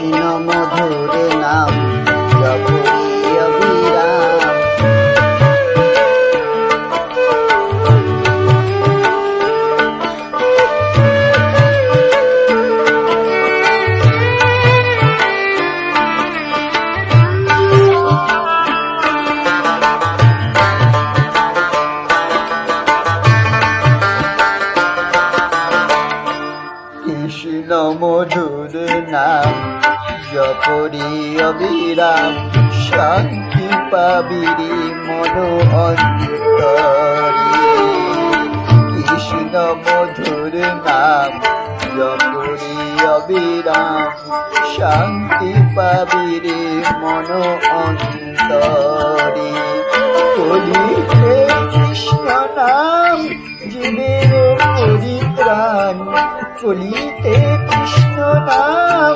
কৃষ্ণ মধুর নাম জপরি অবিরাম। কৃষ্ণ মধুর নাম জপরি অবিরাম, শান্তি পাবিরি মন অন্তরে। কৃষ্ণ মধুর নাম জপরি অবিরাম, শান্তি পাবিরি মন অন্তরে। কলিতে কৃষ্ণ নাম জীবের পরিত্রাণ, কলিতে কৃষ্ণ নাম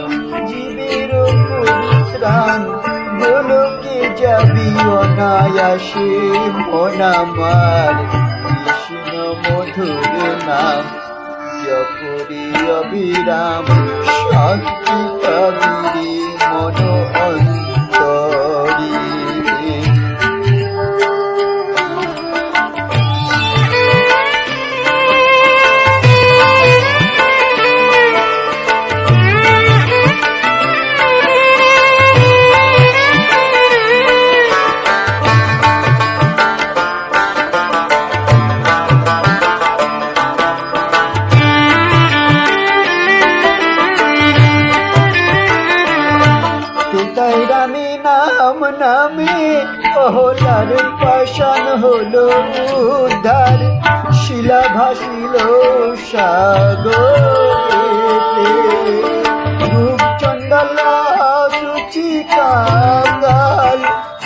জীবের পরিত্রাণ। গোলকে যাবি অনায়াসে মন আমার, কৃষ্ণ মধুর নাম জপরি অবিরাম, শান্তি পাবিরে মন অন্তরে। রামে নাম নামে অহলার পাষাণ হলো উদ্ধার, শিলা ভাসিল সাগরে। রূপচন্ডাল সূচি কাঙ্গাল,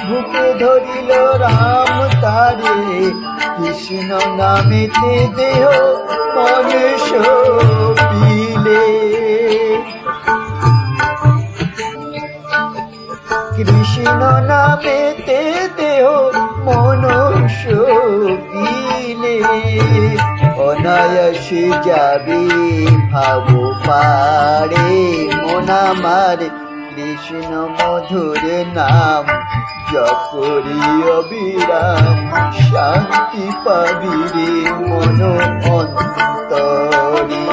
বুকে ধরিল রাম তারে। কৃষ্ণ নামেতে দেহ মন সপিলে, কৃষ্ণ নামেতে দেহ মন সপিলে। অনায়াসে যাবে ভাব পারে মন আমার, কৃষ্ণ মধুর নাম জপরি অবিরাম, শান্তি পাবিরে মন অন্তরে।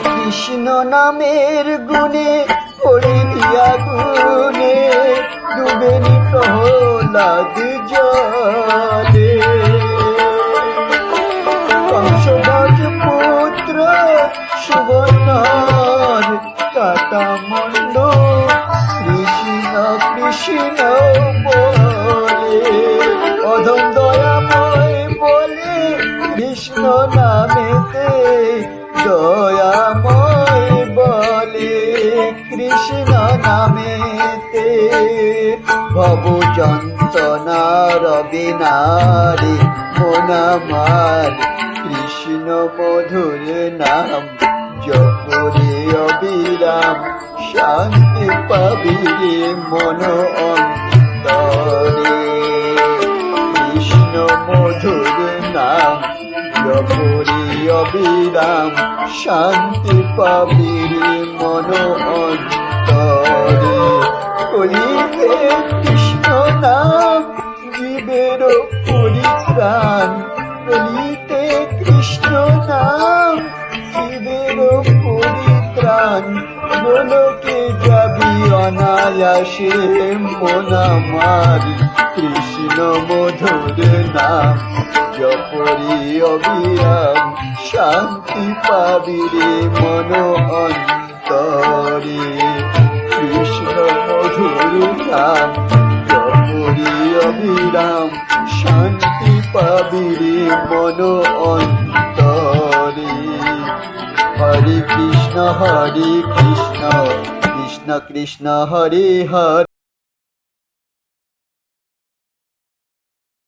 কৃষ্ণ নামের গুণে পড়িনি আগুনে, ডুবেনি প্রহ্লাদ জলে। কংসরাজ পুত্র সুবর্ণর কাটা মন্ড, কৃষ্ণ কৃষ্ণ বলে। অধম দয়াময় বলে কৃষ্ণ নামেতে, দয়াময় বলে কৃষ্ণ নামেতে। ভব যন্ত্রণা রবে নারে মন আমার, কৃষ্ণ মধুর নাম জপরি অবিরাম, শান্তি পাবিরে মন অন্তরে। কৃষ্ণ মধুর নাম জপরি অবিরাম, শান্তি পাবিরে মন অন্তরে। কলিতে কৃষ্ণ নাম জীবের পরিত্রাণ, কলিতে কৃষ্ণ নাম জীবের পরিত্রাণ। গোলকে যাবি অনায়াসে মন আমার, কৃষ্ণ মধুর নাম জপরি অবিরাম, শান্তি পাবিরে মন অন্তরে। কৃষ্ণ মধুর নাম জপরি অবিরাম, শান্তি পাবিরে মন অন্তরে। হরে কৃষ্ণ কৃষ্ণ কৃষ্ণ কৃষ্ণ হরে হরে